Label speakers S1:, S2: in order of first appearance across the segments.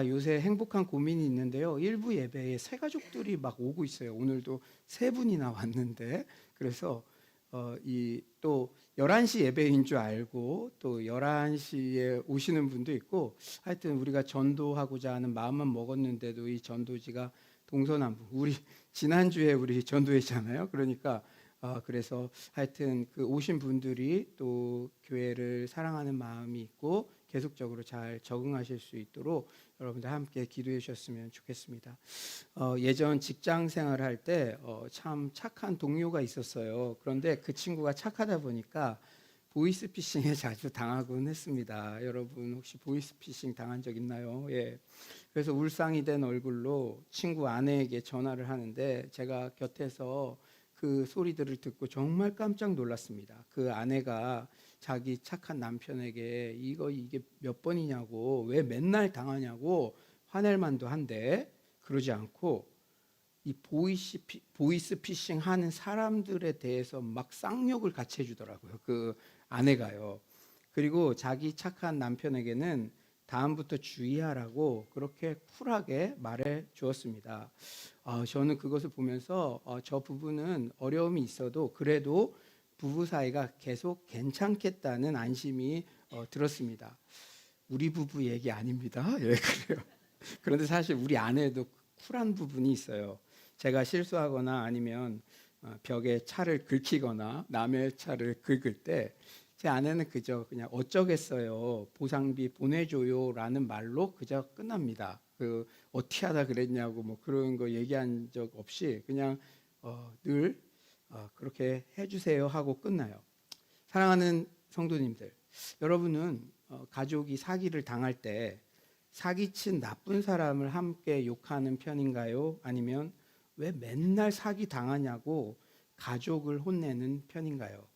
S1: 요새 행복한 고민이 있는데요. 일부 예배에 새 가족들이 막 오고 있어요. 오늘도 세 분이나 왔는데, 그래서 이 또 11시 예배인 줄 알고 또 11시에 오시는 분도 있고, 하여튼 우리가 전도하고자 하는 마음만 먹었는데도 이 전도지가 동서남북, 우리 지난주에 우리 전도했잖아요. 그러니까 그래서 하여튼 그 오신 분들이 또 교회를 사랑하는 마음이 있고 계속적으로 잘 적응하실 수 있도록 여러분들 함께 기도해 주셨으면 좋겠습니다. 예전 직장 생활할 때 참 착한 동료가 있었어요. 그런데 그 친구가 착하다 보니까 보이스피싱에 자주 당하곤 했습니다. 여러분 혹시 보이스피싱 당한 적 있나요? 예. 그래서 울상이 된 얼굴로 친구 아내에게 전화를 하는데 제가 곁에서 그 소리들을 듣고 정말 깜짝 놀랐습니다. 그 아내가 자기 착한 남편에게 이게 몇 번이냐고, 왜 맨날 당하냐고 화낼 만도 한데, 그러지 않고 이 보이스 피싱 하는 사람들에 대해서 막 쌍욕을 같이 해주더라고요. 그 아내가요. 그리고 자기 착한 남편에게는 다음부터 주의하라고 그렇게 쿨하게 말해 주었습니다. 저는 그것을 보면서 저 부부는 어려움이 있어도 그래도 부부 사이가 계속 괜찮겠다는 안심이 들었습니다. 우리 부부 얘기 아닙니다. 예, 그래요. 그런데 사실 우리 아내도 쿨한 부분이 있어요. 제가 실수하거나 아니면 벽에 차를 긁히거나 남의 차를 긁을 때 제 아내는 그냥 어쩌겠어요, 보상비 보내줘요라는 말로 그저 끝납니다. 어떻게 하다 그랬냐고 뭐 그런 거 얘기한 적 없이 그냥 늘 그렇게 해주세요 하고 끝나요. 사랑하는 성도님들, 여러분은 가족이 사기를 당할 때 사기친 나쁜 사람을 함께 욕하는 편인가요? 아니면 왜 맨날 사기 당하냐고 가족을 혼내는 편인가요?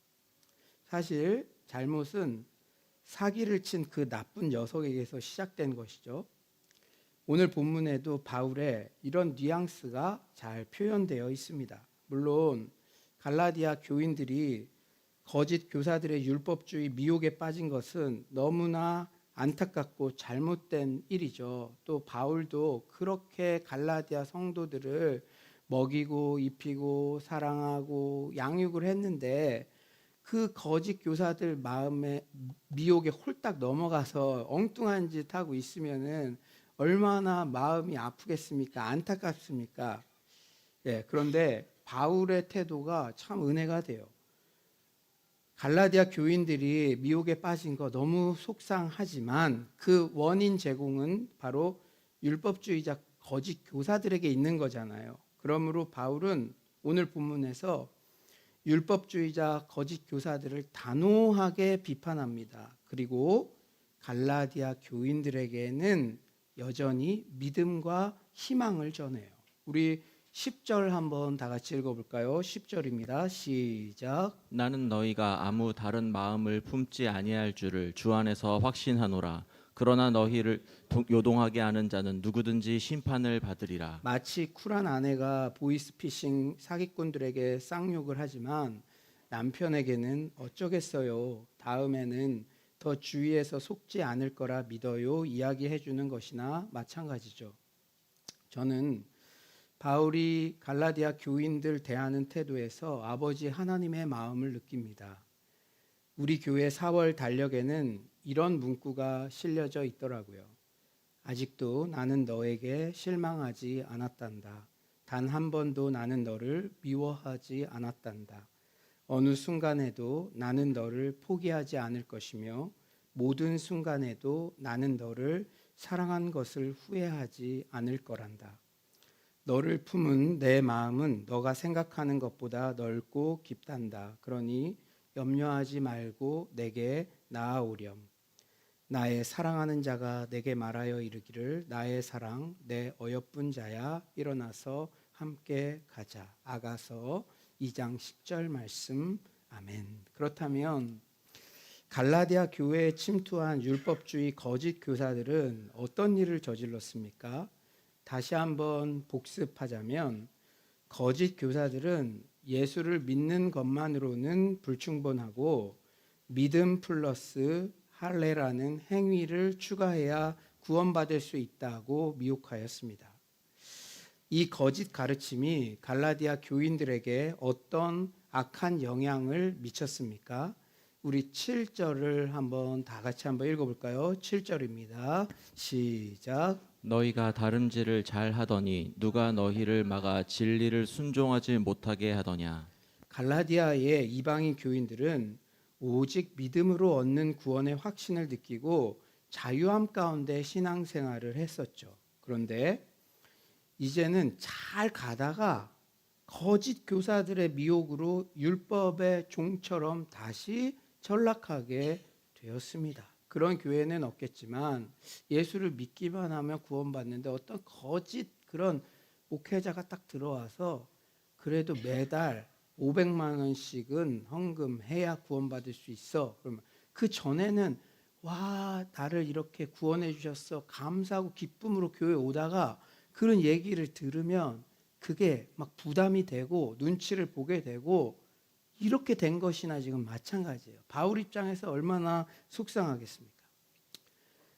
S1: 사실 잘못은 사기를 친 그 나쁜 녀석에게서 시작된 것이죠. 오늘 본문에도 바울의 이런 뉘앙스가 잘 표현되어 있습니다. 물론 갈라디아 교인들이 거짓 교사들의 율법주의 미혹에 빠진 것은 너무나 안타깝고 잘못된 일이죠. 또 바울도 그렇게 갈라디아 성도들을 먹이고 입히고 사랑하고 양육을 했는데 그 거짓 교사들 마음에 미혹에 홀딱 넘어가서 엉뚱한 짓 하고 있으면은 얼마나 마음이 아프겠습니까? 안타깝습니까? 예, 그런데 바울의 태도가 참 은혜가 돼요. 갈라디아 교인들이 미혹에 빠진 거 너무 속상하지만 그 원인 제공은 바로 율법주의자 거짓 교사들에게 있는 거잖아요. 그러므로 바울은 오늘 본문에서 율법주의자 거짓 교사들을 단호하게 비판합니다. 그리고 갈라디아 교인들에게는 여전히 믿음과 희망을 전해요. 우리 10절 한번 다 같이 읽어볼까요? 10절입니다. 시작.
S2: 나는 너희가 아무 다른 마음을 품지 아니할 줄을 주 안에서 확신하노라. 그러나 너희를 요동하게 하는 자는 누구든지 심판을 받으리라.
S1: 마치 쿨한 아내가 보이스피싱 사기꾼들에게 쌍욕을 하지만 남편에게는 어쩌겠어요, 다음에는 더 주의해서 속지 않을 거라 믿어요 이야기해 주는 것이나 마찬가지죠. 저는 바울이 갈라디아 교인들 대하는 태도에서 아버지 하나님의 마음을 느낍니다. 우리 교회 4월 달력에는 이런 문구가 실려져 있더라고요. 아직도 나는 너에게 실망하지 않았단다. 단 한 번도 나는 너를 미워하지 않았단다. 어느 순간에도 나는 너를 포기하지 않을 것이며 모든 순간에도 나는 너를 사랑한 것을 후회하지 않을 거란다. 너를 품은 내 마음은 너가 생각하는 것보다 넓고 깊단다. 그러니 염려하지 말고 내게 나아오렴. 나의 사랑하는 자가 내게 말하여 이르기를 나의 사랑 내 어여쁜 자야 일어나서 함께 가자. 아가서 2장 10절 말씀. 아멘. 그렇다면 갈라디아 교회에 침투한 율법주의 거짓 교사들은 어떤 일을 저질렀습니까? 다시 한번 복습하자면 거짓 교사들은 예수를 믿는 것만으로는 불충분하고 믿음 플러스 할례라는 행위를 추가해야 구원받을 수 있다고 미혹하였습니다. 이 거짓 가르침이 갈라디아 교인들에게 어떤 악한 영향을 미쳤습니까? 우리 7절을 한번 다 같이 한번 읽어볼까요? 7절입니다. 시작.
S2: 너희가 다름질을 잘 하더니 누가 너희를 막아 진리를 순종하지 못하게 하더냐.
S1: 갈라디아의 이방인 교인들은 오직 믿음으로 얻는 구원의 확신을 느끼고 자유함 가운데 신앙생활을 했었죠. 그런데 이제는 잘 가다가 거짓 교사들의 미혹으로 율법의 종처럼 다시 전락하게 되었습니다. 그런 교회는 없겠지만 예수를 믿기만 하면 구원받는데 어떤 거짓 그런 목회자가 딱 들어와서 그래도 매달 500만 원씩은 헌금해야 구원받을 수 있어. 그러면 그 전에는 와, 나를 이렇게 구원해 주셨어. 감사하고 기쁨으로 교회 오다가 그런 얘기를 들으면 그게 막 부담이 되고 눈치를 보게 되고 이렇게 된 것이나 지금 마찬가지예요. 바울 입장에서 얼마나 속상하겠습니까?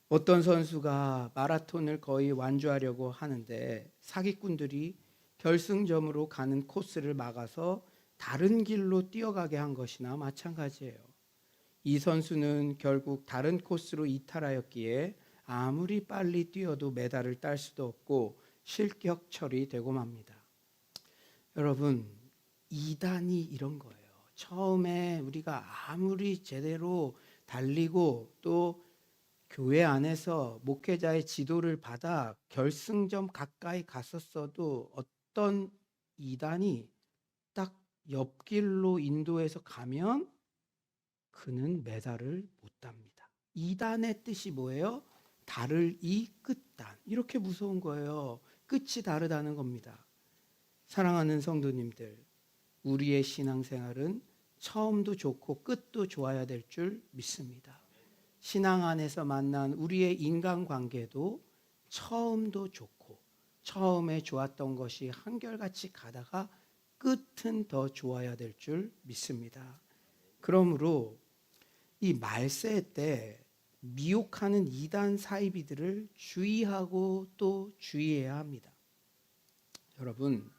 S1: 어떤 선수가 마라톤을 거의 완주하려고 하는데 사기꾼들이 결승점으로 가는 코스를 막아서 다른 길로 뛰어가게 한 것이나 마찬가지예요. 이 선수는 결국 다른 코스로 이탈하였기에 아무리 빨리 뛰어도 메달을 딸 수도 없고 실격 처리되고 맙니다. 여러분, 이단이 이런 거예요. 처음에 우리가 아무리 제대로 달리고 또 교회 안에서 목회자의 지도를 받아 결승점 가까이 갔었어도 어떤 이단이 딱 옆길로 인도해서 가면 그는 메달을 못 땁니다. 이단의 뜻이 뭐예요? 다를 이 끝단. 이렇게 무서운 거예요. 끝이 다르다는 겁니다. 사랑하는 성도님들, 우리의 신앙생활은 처음도 좋고 끝도 좋아야 될 줄 믿습니다. 신앙 안에서 만난 우리의 인간관계도 처음도 좋고 처음에 좋았던 것이 한결같이 가다가 끝은 더 좋아야 될 줄 믿습니다. 그러므로 이 말세 때 미혹하는 이단 사이비들을 주의하고 또 주의해야 합니다. 여러분,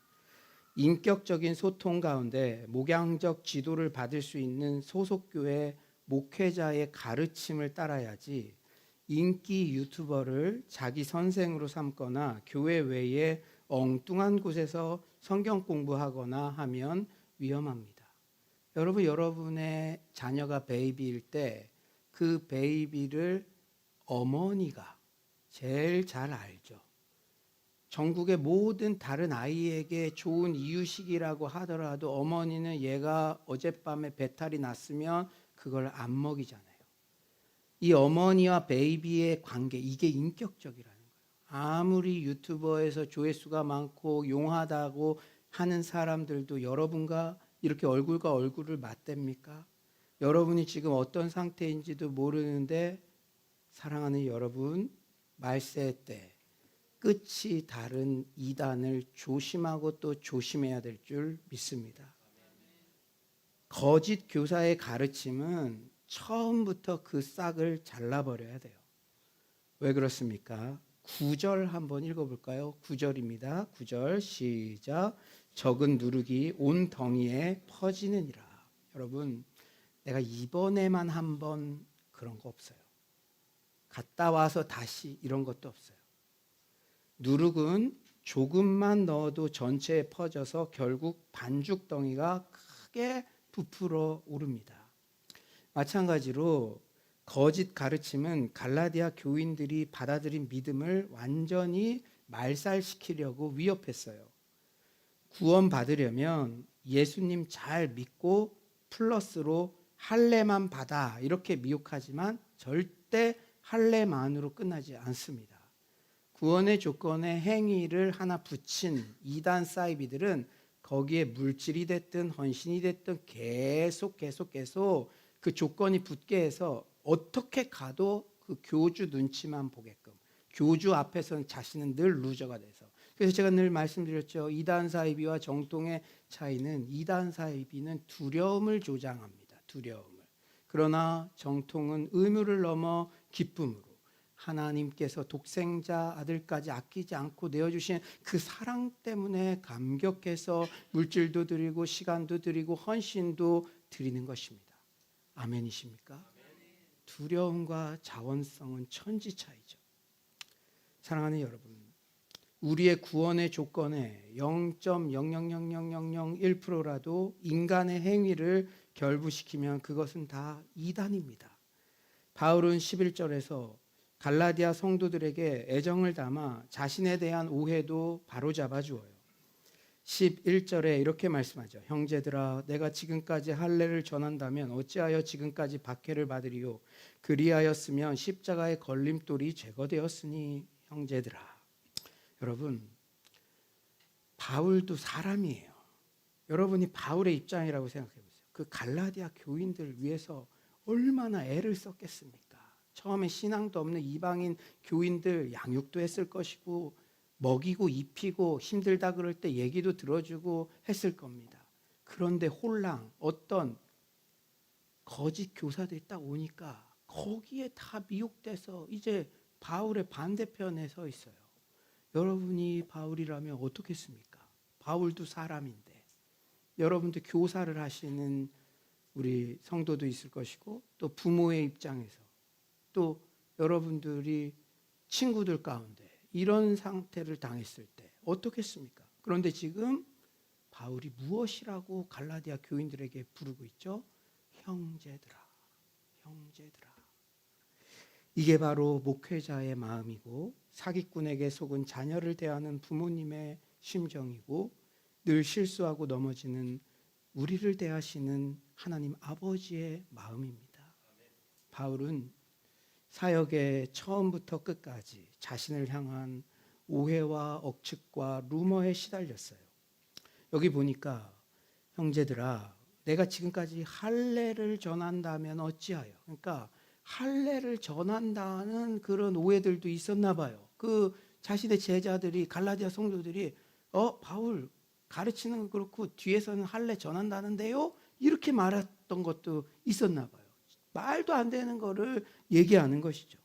S1: 인격적인 소통 가운데 목양적 지도를 받을 수 있는 소속교회 목회자의 가르침을 따라야지 인기 유튜버를 자기 선생으로 삼거나 교회 외에 엉뚱한 곳에서 성경 공부하거나 하면 위험합니다. 여러분, 여러분의 자녀가 베이비일 때 그 베이비를 어머니가 제일 잘 알죠. 전국의 모든 다른 아이에게 좋은 이유식이라고 하더라도 어머니는 얘가 어젯밤에 배탈이 났으면 그걸 안 먹이잖아요. 이 어머니와 베이비의 관계, 이게 인격적이라는 거예요. 아무리 유튜버에서 조회수가 많고 용하다고 하는 사람들도 여러분과 이렇게 얼굴과 얼굴을 맞댑니까? 여러분이 지금 어떤 상태인지도 모르는데 사랑하는 여러분, 말세 때 끝이 다른 이단을 조심하고 또 조심해야 될 줄 믿습니다. 거짓 교사의 가르침은 처음부터 그 싹을 잘라버려야 돼요. 왜 그렇습니까? 9절 한번 읽어볼까요? 9절입니다. 9절 시작. 적은 누룩이 온 덩이에 퍼지느니라. 여러분, 내가 이번에만 한번 그런 거 없어요. 갔다 와서 다시 이런 것도 없어요. 누룩은 조금만 넣어도 전체에 퍼져서 결국 반죽 덩이가 크게 부풀어 오릅니다. 마찬가지로 거짓 가르침은 갈라디아 교인들이 받아들인 믿음을 완전히 말살시키려고 위협했어요. 구원받으려면 예수님 잘 믿고 플러스로 할례만 받아 이렇게 미혹하지만 절대 할례만으로 끝나지 않습니다. 구원의 조건에 행위를 하나 붙인 이단 사이비들은 거기에 물질이 됐든 헌신이 됐든 계속 그 조건이 붙게 해서 어떻게 가도 그 교주 눈치만 보게끔, 교주 앞에서는 자신은 늘 루저가 돼서. 그래서 제가 늘 말씀드렸죠. 이단 사이비와 정통의 차이는 이단 사이비는 두려움을 조장합니다. 두려움을. 그러나 정통은 의무를 넘어 기쁨으로 하나님께서 독생자 아들까지 아끼지 않고 내어주신 그 사랑 때문에 감격해서 물질도 드리고 시간도 드리고 헌신도 드리는 것입니다. 아멘이십니까? 두려움과 자원성은 천지 차이죠. 사랑하는 여러분, 우리의 구원의 조건에 0.0000001%라도 인간의 행위를 결부시키면 그것은 다 이단입니다. 바울은 11절에서 갈라디아 성도들에게 애정을 담아 자신에 대한 오해도 바로잡아 주어요. 11절에 이렇게 말씀하죠. 형제들아, 내가 지금까지 할례를 전한다면 어찌하여 지금까지 박해를 받으리요? 그리하였으면 십자가의 걸림돌이 제거되었으니. 형제들아. 여러분, 바울도 사람이에요. 여러분이 바울의 입장이라고 생각해 보세요. 그 갈라디아 교인들을 위해서 얼마나 애를 썼겠습니까? 처음에 신앙도 없는 이방인 교인들 양육도 했을 것이고 먹이고 입히고 힘들다 그럴 때 얘기도 들어주고 했을 겁니다. 그런데 홀랑 어떤 거짓 교사들이 딱 오니까 거기에 다 미혹돼서 이제 바울의 반대편에 서 있어요. 여러분이 바울이라면 어떻겠습니까? 바울도 사람인데. 여러분도 교사를 하시는 우리 성도도 있을 것이고 또 부모의 입장에서 또 여러분들이 친구들 가운데 이런 상태를 당했을 때 어떻겠습니까? 그런데 지금 바울이 무엇이라고 갈라디아 교인들에게 부르고 있죠? 형제들아, 형제들아. 이게 바로 목회자의 마음이고 사기꾼에게 속은 자녀를 대하는 부모님의 심정이고 늘 실수하고 넘어지는 우리를 대하시는 하나님 아버지의 마음입니다. 바울은 사역의 처음부터 끝까지 자신을 향한 오해와 억측과 루머에 시달렸어요. 여기 보니까 형제들아, 내가 지금까지 할례를 전한다면 어찌하여? 그러니까 할례를 전한다는 그런 오해들도 있었나 봐요. 그 자신의 제자들이 갈라디아 성도들이 바울 가르치는 건 그렇고 뒤에서는 할례 전한다는데요? 이렇게 말했던 것도 있었나 봐요. 말도 안 되는 거를 얘기하는 것이죠.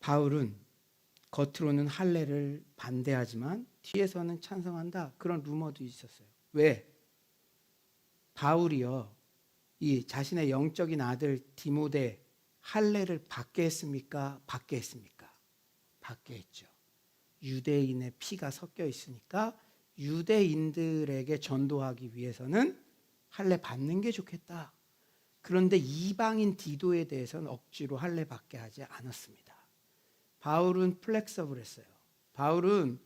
S1: 바울은 겉으로는 할례를 반대하지만 뒤에서는 찬성한다. 그런 루머도 있었어요. 왜? 바울이요, 이 자신의 영적인 아들 디모데 할례를 받게 했습니까? 받게 했습니까? 받게 했죠. 유대인의 피가 섞여 있으니까 유대인들에게 전도하기 위해서는 할례 받는 게 좋겠다. 그런데 이방인 디도에 대해서는 억지로 할례 받게 하지 않았습니다. 바울은 플렉서블했어요. 바울은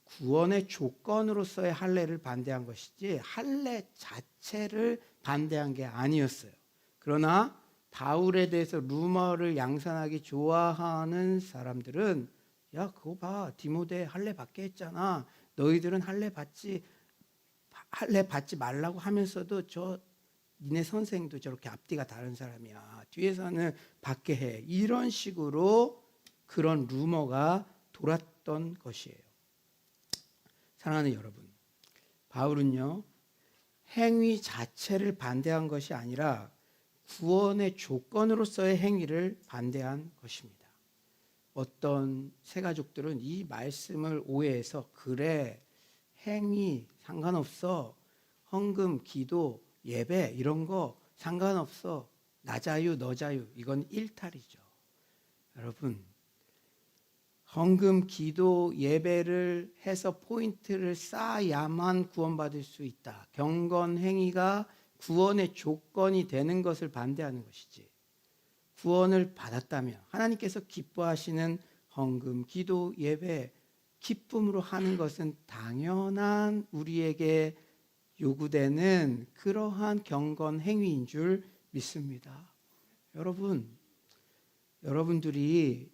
S1: 구원의 조건으로서의 할례를 반대한 것이지 할례 자체를 반대한 게 아니었어요. 그러나 바울에 대해서 루머를 양산하기 좋아하는 사람들은 야, 그거 봐, 디모데 할례 받게 했잖아. 너희들은 할례 받지 말라고 하면서도 니네 선생도 저렇게 앞뒤가 다른 사람이야. 뒤에서는 받게 해. 이런 식으로 그런 루머가 돌았던 것이에요. 사랑하는 여러분, 바울은요, 행위 자체를 반대한 것이 아니라 구원의 조건으로서의 행위를 반대한 것입니다. 어떤 새가족들은 이 말씀을 오해해서 그래, 행위 상관없어, 헌금, 기도, 예배 이런 거 상관없어, 나 자유, 너 자유, 이건 일탈이죠. 여러분, 헌금, 기도, 예배를 해서 포인트를 쌓아야만 구원받을 수 있다. 경건 행위가 구원의 조건이 되는 것을 반대하는 것이지. 구원을 받았다면 하나님께서 기뻐하시는 헌금, 기도, 예배, 기쁨으로 하는 것은 당연한 우리에게 요구되는 그러한 경건 행위인 줄 믿습니다. 여러분들이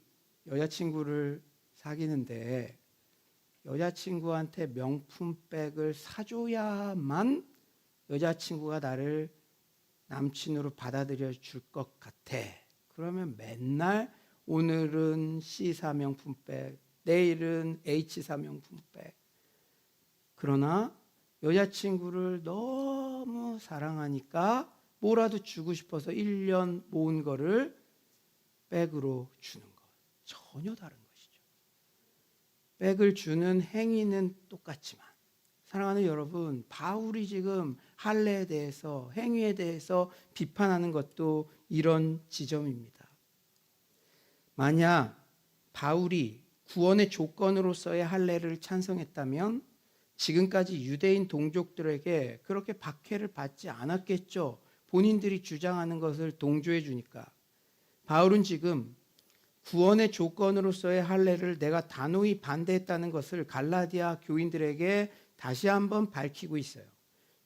S1: 여자친구를 사귀는데 여자친구한테 명품백을 사줘야만 여자친구가 나를 남친으로 받아들여 줄 것 같아. 그러면 맨날 오늘은 C사 명품백, 내일은 H사 명품백. 그러나 여자친구를 너무 사랑하니까 뭐라도 주고 싶어서 1년 모은 거를 백으로 주는 거. 전혀 다른 것이죠. 백을 주는 행위는 똑같지만 사랑하는 여러분, 바울이 지금 할례에 대해서 행위에 대해서 비판하는 것도 이런 지점입니다. 만약 바울이 구원의 조건으로서의 할례를 찬성했다면 지금까지 유대인 동족들에게 그렇게 박해를 받지 않았겠죠. 본인들이 주장하는 것을 동조해 주니까. 바울은 지금 구원의 조건으로서의 할례를 내가 단호히 반대했다는 것을 갈라디아 교인들에게 다시 한번 밝히고 있어요.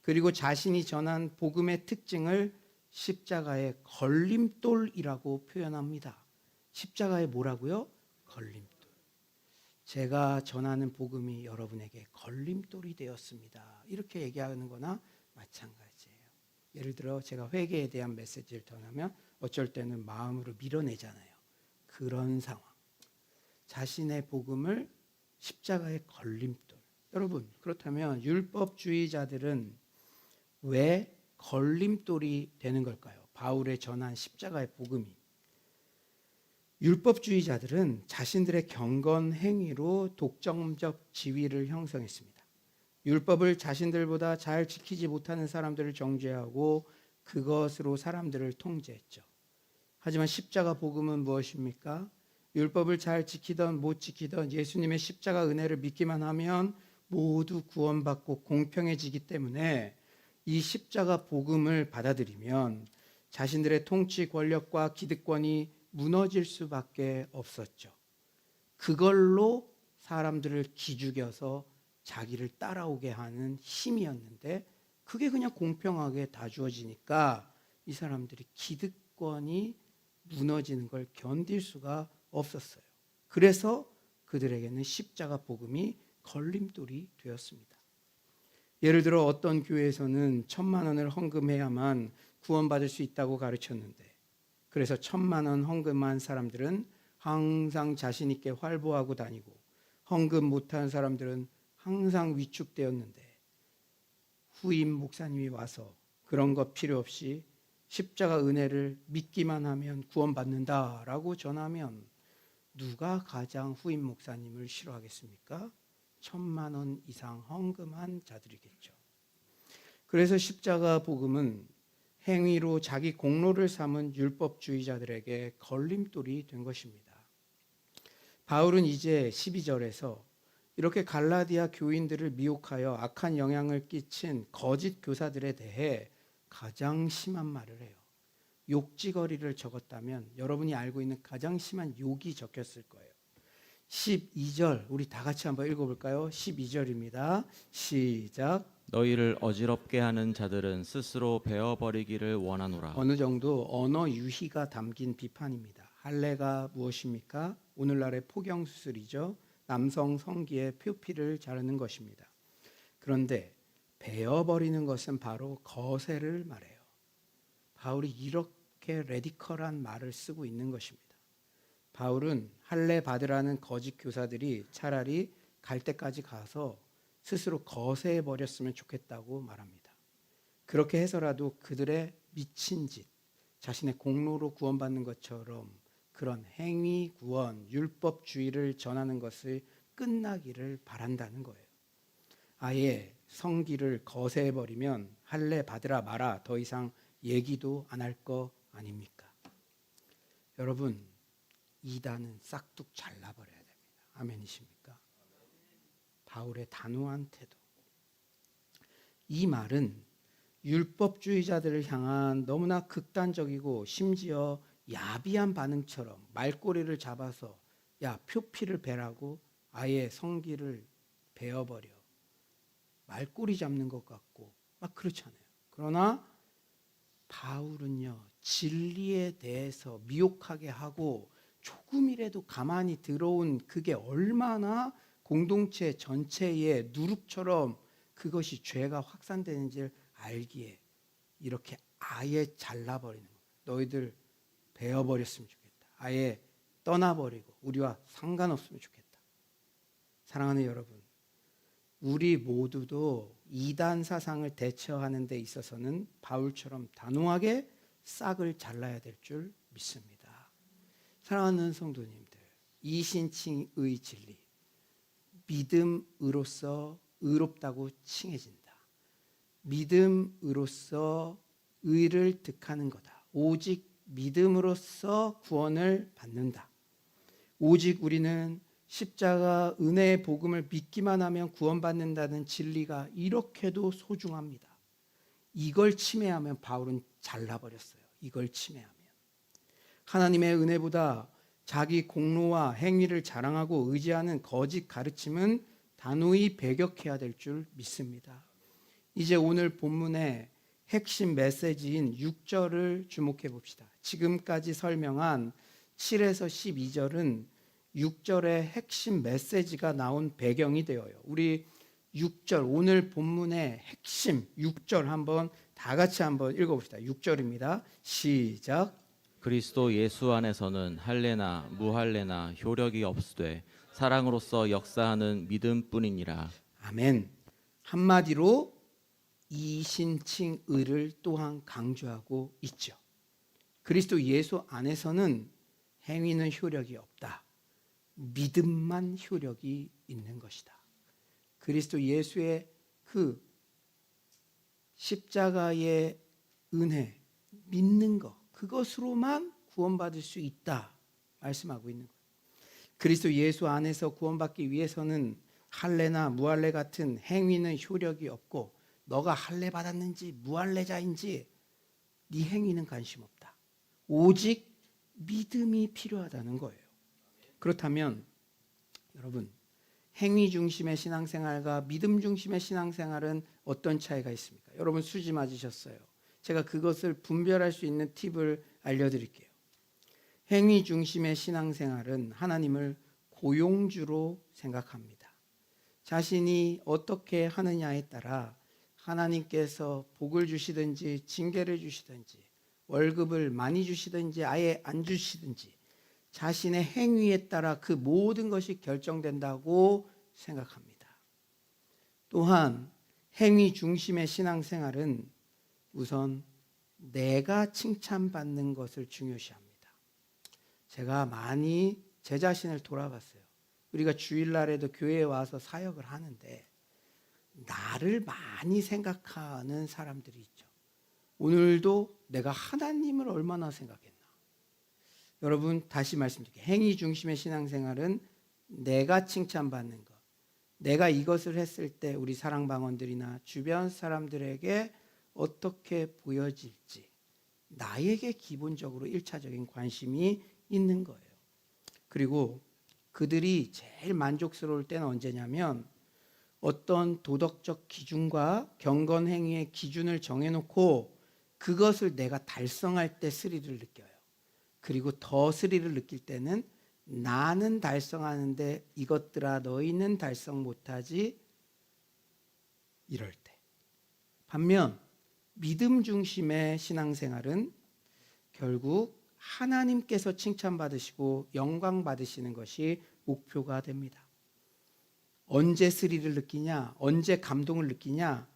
S1: 그리고 자신이 전한 복음의 특징을 십자가의 걸림돌이라고 표현합니다. 십자가의 뭐라고요? 걸림돌. 제가 전하는 복음이 여러분에게 걸림돌이 되었습니다. 이렇게 얘기하는 거나 마찬가지예요. 예를 들어 제가 회개에 대한 메시지를 전하면 어쩔 때는 마음으로 밀어내잖아요. 그런 상황. 자신의 복음을 십자가의 걸림돌. 여러분, 그렇다면 율법주의자들은 왜 걸림돌이 되는 걸까요? 바울의 전한 십자가의 복음이. 율법주의자들은 자신들의 경건 행위로 독점적 지위를 형성했습니다. 율법을 자신들보다 잘 지키지 못하는 사람들을 정죄하고 그것으로 사람들을 통제했죠. 하지만 십자가 복음은 무엇입니까? 율법을 잘 지키던 못 지키던 예수님의 십자가 은혜를 믿기만 하면 모두 구원받고 공평해지기 때문에 이 십자가 복음을 받아들이면 자신들의 통치 권력과 기득권이 무너질 수밖에 없었죠. 그걸로 사람들을 기죽여서 자기를 따라오게 하는 힘이었는데 그게 그냥 공평하게 다 주어지니까 이 사람들이 기득권이 무너지는 걸 견딜 수가 없었어요. 그래서 그들에게는 십자가 복음이 걸림돌이 되었습니다. 예를 들어 어떤 교회에서는 1,000만 원을 헌금해야만 구원받을 수 있다고 가르쳤는데 그래서 1,000만 원 헌금한 사람들은 항상 자신 있게 활보하고 다니고 헌금 못한 사람들은 항상 위축되었는데 후임 목사님이 와서 그런 거 필요 없이 십자가 은혜를 믿기만 하면 구원받는다라고 전하면 누가 가장 후임 목사님을 싫어하겠습니까? 1,000만 원 이상 헌금한 자들이겠죠. 그래서 십자가 복음은 행위로 자기 공로를 삼은 율법주의자들에게 걸림돌이 된 것입니다. 바울은 이제 12절에서 이렇게 갈라디아 교인들을 미혹하여 악한 영향을 끼친 거짓 교사들에 대해 가장 심한 말을 해요. 욕지거리를 적었다면 여러분이 알고 있는 가장 심한 욕이 적혔을 거예요. 12절 우리 다 같이 한번 읽어볼까요? 12절입니다. 시작.
S2: 너희를 어지럽게 하는 자들은 스스로 베어버리기를 원하노라.
S1: 어느 정도 언어 유희가 담긴 비판입니다. 할례가 무엇입니까? 오늘날의 포경수술이죠. 남성 성기의 표피를 자르는 것입니다. 그런데 베어버리는 것은 바로 거세를 말해요. 바울이 이렇게 레디컬한 말을 쓰고 있는 것입니다. 바울은 할례 받으라는 거짓 교사들이 차라리 갈 때까지 가서 스스로 거세해 버렸으면 좋겠다고 말합니다. 그렇게 해서라도 그들의 미친 짓, 자신의 공로로 구원받는 것처럼 그런 행위 구원, 율법주의를 전하는 것을 끝나기를 바란다는 거예요. 아예 성기를 거세해 버리면 할례 받으라 마라 더 이상 얘기도 안 할 거 아닙니까? 여러분, 이단은 싹둑 잘라버려야 됩니다. 아멘이십니까? 바울의 단호한 태도. 이 말은 율법주의자들을 향한 너무나 극단적이고 심지어 야비한 반응처럼 말꼬리를 잡아서 야 표피를 베라고 아예 성기를 베어버려 말꼬리 잡는 것 같고 막 그렇잖아요. 그러나 바울은요 진리에 대해서 미혹하게 하고 조금이라도 가만히 들어온 그게 얼마나 공동체 전체의 누룩처럼 그것이 죄가 확산되는지를 알기에 이렇게 아예 잘라버리는 거예요. 너희들 베어버렸으면 좋겠다. 아예 떠나버리고 우리와 상관없으면 좋겠다. 사랑하는 여러분, 우리 모두도 이단 사상을 대처하는 데 있어서는 바울처럼 단호하게 싹을 잘라야 될 줄 믿습니다. 사랑하는 성도님들, 이신칭의 진리. 믿음으로써 의롭다고 칭해진다. 믿음으로써 의를 득하는 거다. 오직 믿음으로써 구원을 받는다. 오직 우리는 십자가 은혜의 복음을 믿기만 하면 구원받는다는 진리가 이렇게도 소중합니다. 이걸 침해하면 바울은 잘라버렸어요. 이걸 침해하면. 하나님의 은혜보다 자기 공로와 행위를 자랑하고 의지하는 거짓 가르침은 단호히 배격해야 될 줄 믿습니다. 이제 오늘 본문의 핵심 메시지인 6절을 주목해 봅시다. 지금까지 설명한 7에서 12절은 6절의 핵심 메시지가 나온 배경이 되어요. 우리 6절 오늘 본문의 핵심 6절 한번 다 같이 한번 읽어봅시다. 6절입니다. 시작.
S2: 그리스도 예수 안에서는 할례나 무할례나 효력이 없으되 사랑으로서 역사하는 믿음뿐이니라.
S1: 아멘. 한마디로 이신칭의를 또한 강조하고 있죠. 그리스도 예수 안에서는 행위는 효력이 없다. 믿음만 효력이 있는 것이다. 그리스도 예수의 그 십자가의 은혜, 믿는 것, 그것으로만 구원받을 수 있다 말씀하고 있는 거예요. 그리스도 예수 안에서 구원받기 위해서는 할례나 무할례 같은 행위는 효력이 없고 너가 할례 받았는지 무할례자인지 네 행위는 관심 없다. 오직 믿음이 필요하다는 거예요. 그렇다면 여러분, 행위 중심의 신앙생활과 믿음 중심의 신앙생활은 어떤 차이가 있습니까? 여러분 수지 맞으셨어요. 제가 그것을 분별할 수 있는 팁을 알려드릴게요. 행위 중심의 신앙생활은 하나님을 고용주로 생각합니다. 자신이 어떻게 하느냐에 따라 하나님께서 복을 주시든지 징계를 주시든지 월급을 많이 주시든지 아예 안 주시든지 자신의 행위에 따라 그 모든 것이 결정된다고 생각합니다. 또한 행위 중심의 신앙생활은 우선 내가 칭찬받는 것을 중요시합니다. 제가 많이 제 자신을 돌아봤어요. 우리가 주일날에도 교회에 와서 사역을 하는데 나를 많이 생각하는 사람들이 있죠. 오늘도 내가 하나님을 얼마나 생각했나. 여러분 다시 말씀드릴게요. 행위 중심의 신앙생활은 내가 칭찬받는 것. 내가 이것을 했을 때 우리 사랑방언들이나 주변 사람들에게 어떻게 보여질지 나에게 기본적으로 1차적인 관심이 있는 거예요. 그리고 그들이 제일 만족스러울 때는 언제냐면 어떤 도덕적 기준과 경건 행위의 기준을 정해놓고 그것을 내가 달성할 때 스릴을 느껴요. 그리고 더 스릴을 느낄 때는 나는 달성하는데 이것들아 너희는 달성 못하지 이럴 때. 반면 믿음 중심의 신앙생활은 결국 하나님께서 칭찬받으시고 영광 받으시는 것이 목표가 됩니다. 언제 스릴을 느끼냐? 언제 감동을 느끼냐?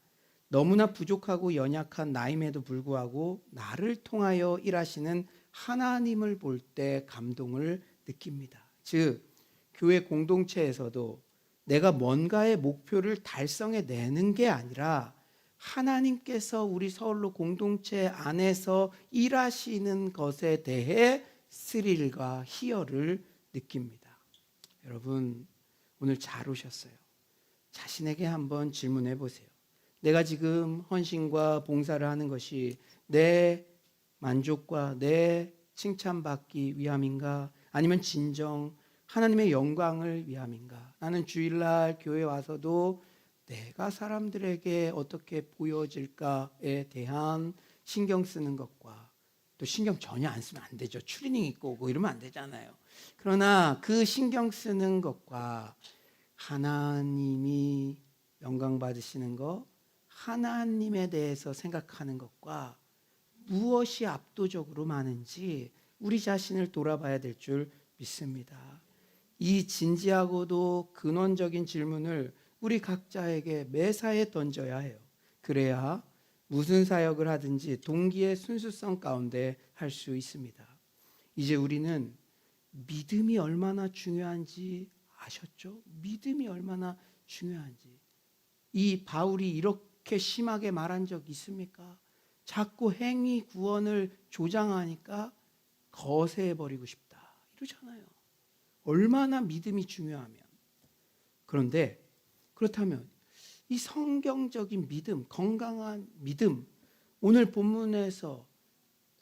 S1: 너무나 부족하고 연약한 나임에도 불구하고 나를 통하여 일하시는 하나님을 볼 때 감동을 느낍니다. 즉 교회 공동체에서도 내가 뭔가의 목표를 달성해 내는 게 아니라 하나님께서 우리 서울로 공동체 안에서 일하시는 것에 대해 스릴과 희열을 느낍니다. 여러분 오늘 잘 오셨어요. 자신에게 한번 질문해 보세요. 내가 지금 헌신과 봉사를 하는 것이 내 만족과 내 칭찬받기 위함인가? 아니면 진정 하나님의 영광을 위함인가? 나는 주일날 교회 와서도 내가 사람들에게 어떻게 보여질까에 대한 신경 쓰는 것과 또 신경 전혀 안 쓰면 안 되죠. 추리닝 입고 오고 이러면 안 되잖아요. 그러나 그 신경 쓰는 것과 하나님이 영광 받으시는 것, 하나님에 대해서 생각하는 것과 무엇이 압도적으로 많은지 우리 자신을 돌아봐야 될 줄 믿습니다. 이 진지하고도 근원적인 질문을 우리 각자에게 매사에 던져야 해요. 그래야 무슨 사역을 하든지 동기의 순수성 가운데 할 수 있습니다. 이제 우리는 믿음이 얼마나 중요한지 아셨죠? 믿음이 얼마나 중요한지. 이 바울이 이렇게 심하게 말한 적 있습니까? 자꾸 행위 구원을 조장하니까 거세해버리고 싶다 이러잖아요. 얼마나 믿음이 중요하면. 그런데 그렇다면 이 성경적인 믿음, 건강한 믿음, 오늘 본문에서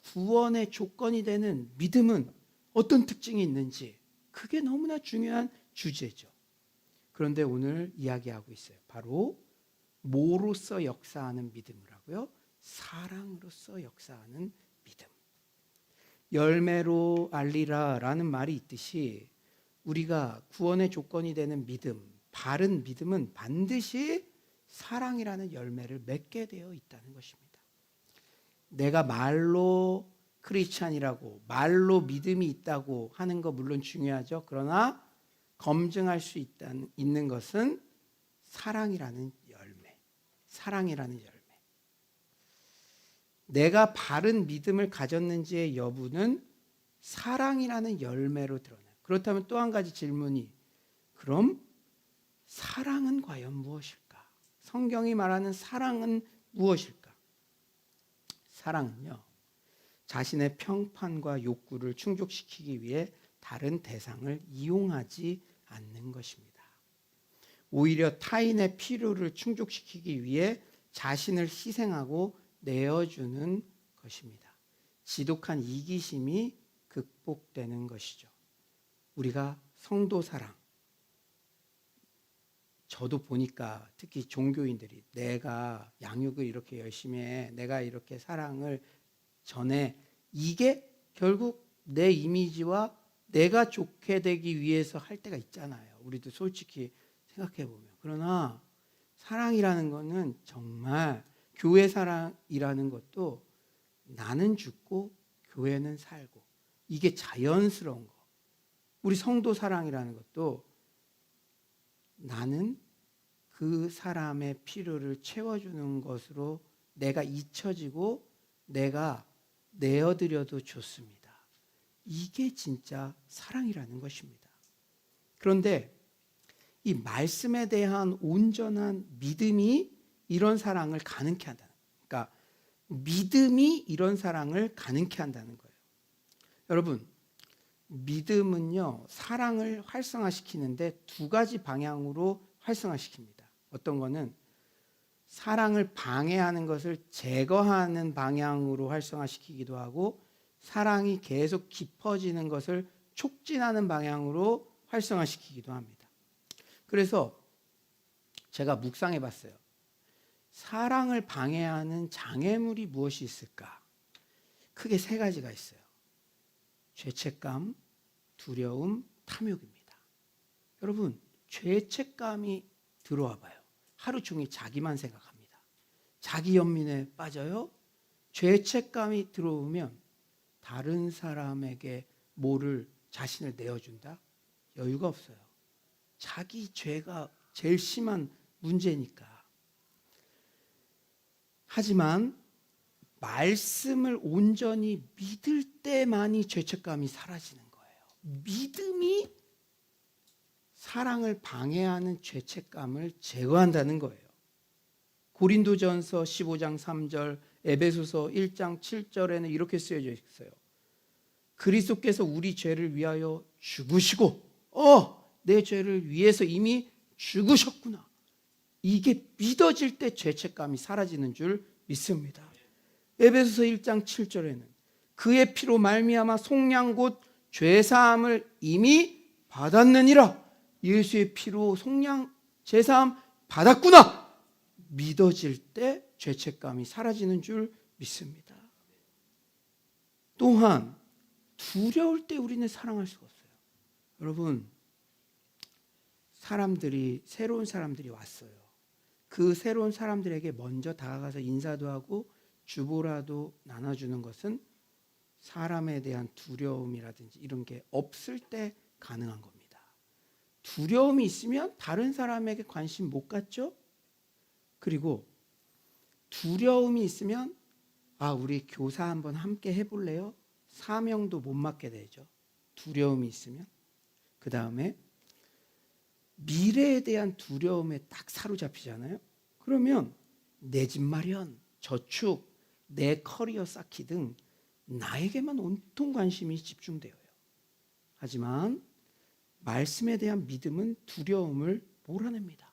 S1: 구원의 조건이 되는 믿음은 어떤 특징이 있는지, 그게 너무나 중요한 주제죠. 그런데 오늘 이야기하고 있어요. 바로 뭐로서 역사하는 믿음이라고요? 사랑으로서 역사하는 믿음. 열매로 알리라라는 말이 있듯이 우리가 구원의 조건이 되는 믿음, 바른 믿음은 반드시 사랑이라는 열매를 맺게 되어 있다는 것입니다. 내가 말로 크리스찬이라고, 말로 믿음이 있다고 하는 거 물론 중요하죠. 그러나 검증할 수 있는 것은 사랑이라는 열매, 사랑이라는 열매. 내가 바른 믿음을 가졌는지의 여부는 사랑이라는 열매로 드러나요. 그렇다면 또 한 가지 질문이, 그럼 사랑은 과연 무엇일까? 성경이 말하는 사랑은 무엇일까? 사랑은요, 자신의 평판과 욕구를 충족시키기 위해 다른 대상을 이용하지 않는 것입니다. 오히려 타인의 필요를 충족시키기 위해 자신을 희생하고 내어주는 것입니다. 지독한 이기심이 극복되는 것이죠. 우리가 성도 사랑, 저도 보니까 특히 종교인들이 내가 양육을 이렇게 열심히 해, 내가 이렇게 사랑을 전해, 이게 결국 내 이미지와 내가 좋게 되기 위해서 할 때가 있잖아요. 우리도 솔직히 생각해 보면. 그러나 사랑이라는 것은 정말, 교회 사랑이라는 것도 나는 죽고 교회는 살고, 이게 자연스러운 거. 우리 성도 사랑이라는 것도 나는 그 사람의 필요를 채워주는 것으로 내가 잊혀지고 내가 내어드려도 좋습니다. 이게 진짜 사랑이라는 것입니다. 그런데 이 말씀에 대한 온전한 믿음이 이런 사랑을 가능케 한다는 거예요. 그러니까 믿음이 이런 사랑을 가능케 한다는 거예요. 여러분, 믿음은요, 사랑을 활성화시키는데 두 가지 방향으로 활성화시킵니다. 어떤 거는 사랑을 방해하는 것을 제거하는 방향으로 활성화시키기도 하고, 사랑이 계속 깊어지는 것을 촉진하는 방향으로 활성화시키기도 합니다. 그래서 제가 묵상해 봤어요. 사랑을 방해하는 장애물이 무엇이 있을까? 크게 세 가지가 있어요. 죄책감, 두려움, 탐욕입니다. 여러분, 죄책감이 들어와 봐요. 하루 종일 자기만 생각합니다. 자기 연민에 빠져요. 죄책감이 들어오면 다른 사람에게 뭐를, 자신을 내어준다? 여유가 없어요. 자기 죄가 제일 심한 문제니까. 하지만 말씀을 온전히 믿을 때만이 죄책감이 사라지는 거예요. 믿음이 사랑을 방해하는 죄책감을 제거한다는 거예요. 고린도전서 15장 3절, 에베소서 1장 7절에는 이렇게 쓰여져 있어요. 그리스도께서 우리 죄를 위하여 죽으시고, 내 죄를 위해서 이미 죽으셨구나. 이게 믿어질 때 죄책감이 사라지는 줄 믿습니다. 에베소서 1장 7절에는 그의 피로 말미암아 속량 곧 죄사함을 이미 받았느니라. 예수의 피로 속량, 죄사함 받았구나. 믿어질 때 죄책감이 사라지는 줄 믿습니다. 또한 두려울 때 우리는 사랑할 수가 없어요. 여러분, 새로운 사람들이 왔어요. 그 새로운 사람들에게 먼저 다가가서 인사도 하고 주보라도 나눠주는 것은 사람에 대한 두려움이라든지 이런 게 없을 때 가능한 겁니다. 두려움이 있으면 다른 사람에게 관심 못 갖죠? 그리고 두려움이 있으면 우리 교사 한번 함께 해볼래요? 사명도 못 맡게 되죠. 두려움이 있으면, 그 다음에 미래에 대한 두려움에 딱 사로잡히잖아요. 그러면 내 집 마련, 저축, 내 커리어 쌓기 등 나에게만 온통 관심이 집중되어요. 하지만 말씀에 대한 믿음은 두려움을 몰아냅니다.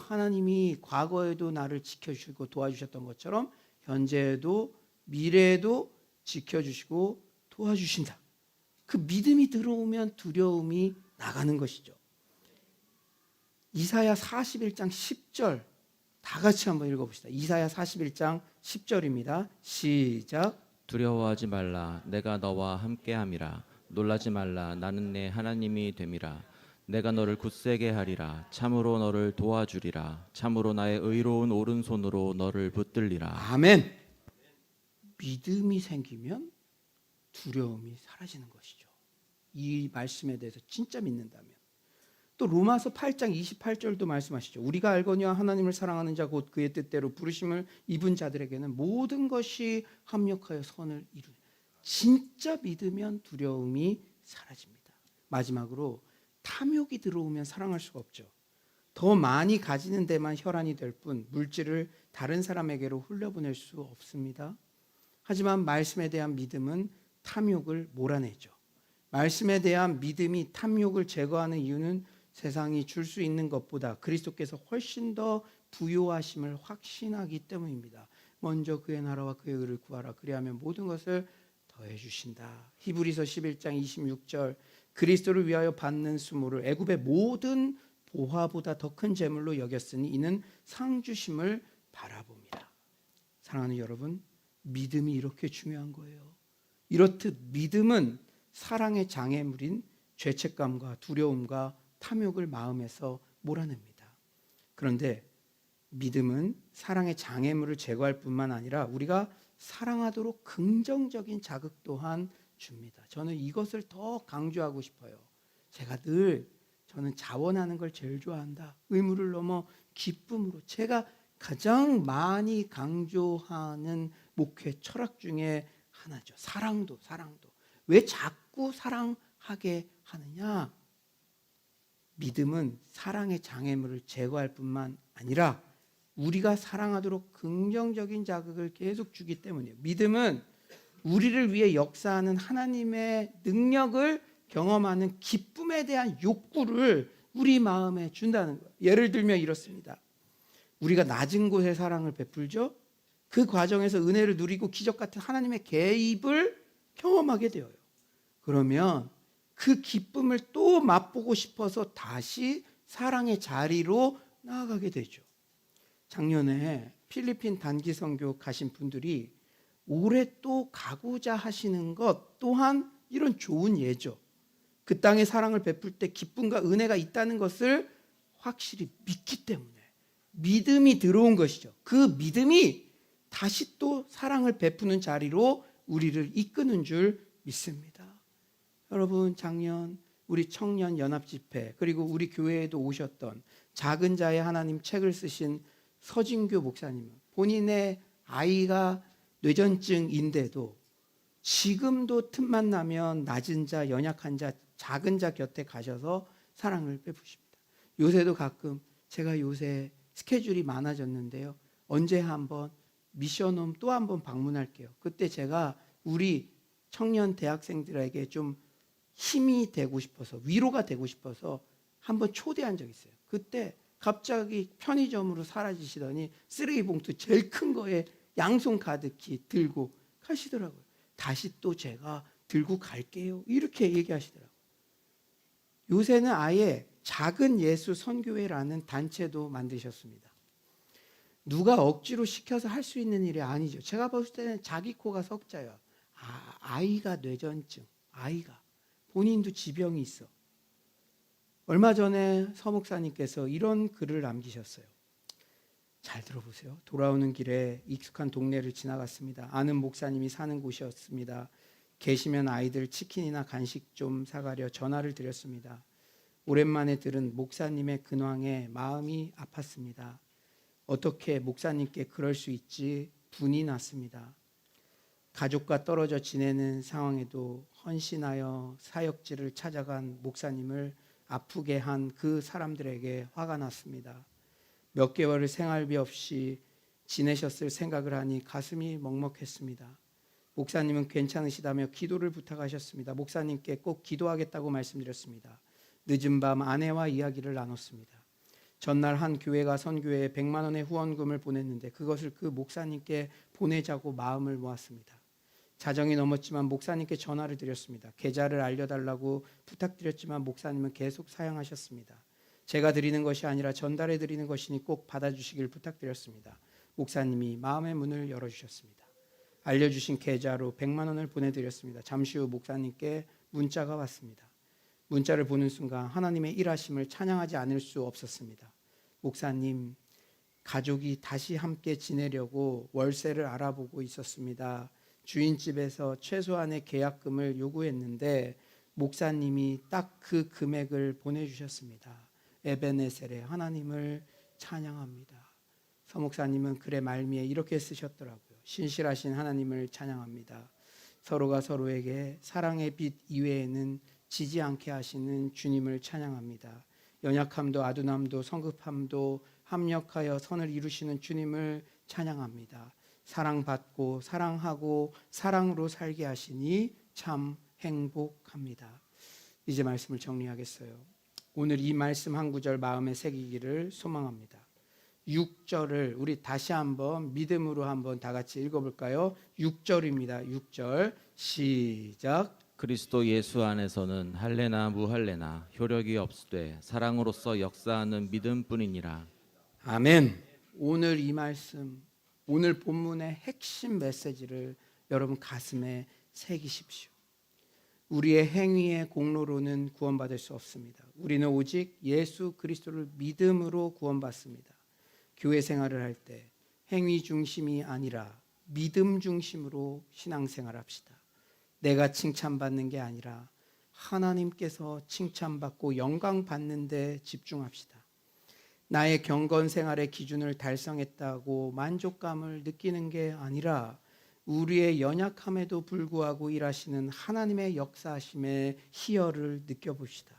S1: 하나님이 과거에도 나를 지켜주시고 도와주셨던 것처럼 현재에도 미래에도 지켜주시고 도와주신다. 그 믿음이 들어오면 두려움이 나가는 것이죠. 이사야 41장 10절 다 같이 한번 읽어봅시다. 이사야 41장 10절입니다. 시작.
S2: 두려워하지 말라. 내가 너와 함께함이라. 놀라지 말라. 나는 내 하나님이 됨이라. 내가 너를 굳세게 하리라. 참으로 너를 도와주리라. 참으로 나의 의로운 오른손으로 너를 붙들리라.
S1: 아멘. 믿음이 생기면 두려움이 사라지는 것이죠. 이 말씀에 대해서 진짜 믿는다면. 또 로마서 8장 28절도 말씀하시죠. 우리가 알거니와 하나님을 사랑하는 자 곧 그의 뜻대로 부르심을 입은 자들에게는 모든 것이 합력하여 선을 이루는. 진짜 믿으면 두려움이 사라집니다. 마지막으로 탐욕이 들어오면 사랑할 수가 없죠. 더 많이 가지는 데만 혈안이 될 뿐 물질을 다른 사람에게로 흘려보낼 수 없습니다. 하지만 말씀에 대한 믿음은 탐욕을 몰아내죠. 말씀에 대한 믿음이 탐욕을 제거하는 이유는 세상이 줄 수 있는 것보다 그리스도께서 훨씬 더 부요하심을 확신하기 때문입니다. 먼저 그의 나라와 그의 의를 구하라. 그리하면 모든 것을 더해 주신다. 히브리서 11장 26절 그리스도를 위하여 받는 수모를 애굽의 모든 보화보다 더 큰 재물로 여겼으니 이는 상 주심을 바라봅니다. 사랑하는 여러분, 믿음이 이렇게 중요한 거예요. 이렇듯 믿음은 사랑의 장애물인 죄책감과 두려움과 탐욕을 마음에서 몰아냅니다. 그런데 믿음은 사랑의 장애물을 제거할 뿐만 아니라 우리가 사랑하도록 긍정적인 자극 또한 줍니다. 저는 이것을 더 강조하고 싶어요. 저는 자원하는 걸 제일 좋아한다. 의무를 넘어 기쁨으로. 제가 가장 많이 강조하는 목회 철학 중에 하나죠. 사랑도. 왜 자꾸 사랑하게 하느냐? 믿음은 사랑의 장애물을 제거할 뿐만 아니라 우리가 사랑하도록 긍정적인 자극을 계속 주기 때문이에요. 믿음은 우리를 위해 역사하는 하나님의 능력을 경험하는 기쁨에 대한 욕구를 우리 마음에 준다는 거예요. 예를 들면 이렇습니다. 우리가 낮은 곳에 사랑을 베풀죠. 그 과정에서 은혜를 누리고 기적 같은 하나님의 개입을 경험하게 되어요. 그러면 그 기쁨을 또 맛보고 싶어서 다시 사랑의 자리로 나아가게 되죠. 작년에 필리핀 단기 선교 가신 분들이 올해 또 가고자 하시는 것 또한 이런 좋은 예죠. 그 땅에 사랑을 베풀 때 기쁨과 은혜가 있다는 것을 확실히 믿기 때문에 믿음이 들어온 것이죠. 그 믿음이 다시 또 사랑을 베푸는 자리로 우리를 이끄는 줄 믿습니다. 여러분, 작년 우리 청년 연합 집회 그리고 우리 교회에도 오셨던 작은 자의 하나님 책을 쓰신 서진교 목사님은 본인의 아이가 뇌전증인데도 지금도 틈만 나면 낮은 자, 연약한 자, 작은 자 곁에 가셔서 사랑을 베푸십니다. 요새도 가끔 제가 요새 스케줄이 많아졌는데요. 언제 한번 미션홈 또 한번 방문할게요. 그때 제가 우리 청년 대학생들에게 좀 힘이 되고 싶어서 위로가 되고 싶어서 한번 초대한 적이 있어요. 그때 갑자기 편의점으로 사라지시더니 쓰레기 봉투 제일 큰 거에 양손 가득히 들고 가시더라고요. 다시 또 제가 들고 갈게요. 이렇게 얘기하시더라고요. 요새는 아예 작은 예수 선교회라는 단체도 만드셨습니다. 누가 억지로 시켜서 할 수 있는 일이 아니죠. 제가 봤을 때는 자기 코가 석자예요. 아이가 뇌전증, 아이가 본인도 지병이 있어. 얼마 전에 서 목사님께서 이런 글을 남기셨어요. 잘 들어보세요. 돌아오는 길에 익숙한 동네를 지나갔습니다. 아는 목사님이 사는 곳이었습니다. 계시면 아이들 치킨이나 간식 좀 사가려 전화를 드렸습니다. 오랜만에 들은 목사님의 근황에 마음이 아팠습니다. 어떻게 목사님께 그럴 수 있지 분이 났습니다. 가족과 떨어져 지내는 상황에도 헌신하여 사역지를 찾아간 목사님을 아프게 한 그 사람들에게 화가 났습니다. 몇 개월을 생활비 없이 지내셨을 생각을 하니 가슴이 먹먹했습니다. 목사님은 괜찮으시다며 기도를 부탁하셨습니다. 목사님께 꼭 기도하겠다고 말씀드렸습니다. 늦은 밤 아내와 이야기를 나눴습니다. 전날 한 교회가 선교회에 100만 원의 후원금을 보냈는데 그것을 그 목사님께 보내자고 마음을 모았습니다. 자정이 넘었지만 목사님께 전화를 드렸습니다. 계좌를 알려달라고 부탁드렸지만 목사님은 계속 사양하셨습니다. 제가 드리는 것이 아니라 전달해 드리는 것이니 꼭 받아주시길 부탁드렸습니다. 목사님이 마음의 문을 열어주셨습니다. 알려주신 계좌로 100만 원을 보내드렸습니다. 잠시 후 목사님께 문자가 왔습니다. 문자를 보는 순간 하나님의 일하심을 찬양하지 않을 수 없었습니다. 목사님, 가족이 다시 함께 지내려고 월세를 알아보고 있었습니다. 주인집에서 최소한의 계약금을 요구했는데 목사님이 딱 그 금액을 보내주셨습니다. 에베네셀의 하나님을 찬양합니다. 서목사님은 글의 말미에 이렇게 쓰셨더라고요. 신실하신 하나님을 찬양합니다. 서로가 서로에게 사랑의 빛 이외에는 지지 않게 하시는 주님을 찬양합니다. 연약함도 아둔함도 성급함도 합력하여 선을 이루시는 주님을 찬양합니다. 사랑받고 사랑하고 사랑으로 살게 하시니 참 행복합니다. 이제 말씀을 정리하겠어요. 오늘 이 말씀 한 구절 마음에 새기기를 소망합니다. 6절을 우리 다시 한번 믿음으로 한번 다 같이 읽어볼까요? 6절입니다. 6절 시작.
S2: 그리스도 예수 안에서는 할례나 무할례나 효력이 없으되 사랑으로서 역사하는 믿음뿐이니라.
S1: 아멘. 오늘 이 말씀, 오늘 본문의 핵심 메시지를 여러분 가슴에 새기십시오. 우리의 행위의 공로로는 구원받을 수 없습니다. 우리는 오직 예수 그리스도를 믿음으로 구원받습니다. 교회 생활을 할 때 행위 중심이 아니라 믿음 중심으로 신앙생활합시다. 내가 칭찬받는 게 아니라 하나님께서 칭찬받고 영광 받는 데 집중합시다. 나의 경건 생활의 기준을 달성했다고 만족감을 느끼는 게 아니라 우리의 연약함에도 불구하고 일하시는 하나님의 역사하심의 희열을 느껴봅시다.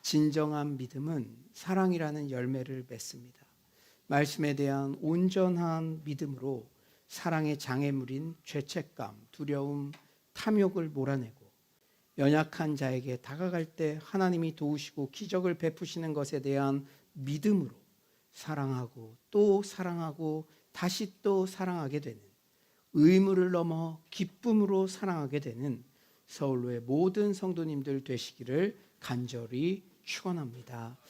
S1: 진정한 믿음은 사랑이라는 열매를 맺습니다. 말씀에 대한 온전한 믿음으로 사랑의 장애물인 죄책감, 두려움, 탐욕을 몰아내고 연약한 자에게 다가갈 때 하나님이 도우시고 기적을 베푸시는 것에 대한 믿음으로 사랑하고 또 사랑하고 다시 또 사랑하게 되는, 의무를 넘어 기쁨으로 사랑하게 되는 서울로의 모든 성도님들 되시기를 간절히 축원합니다.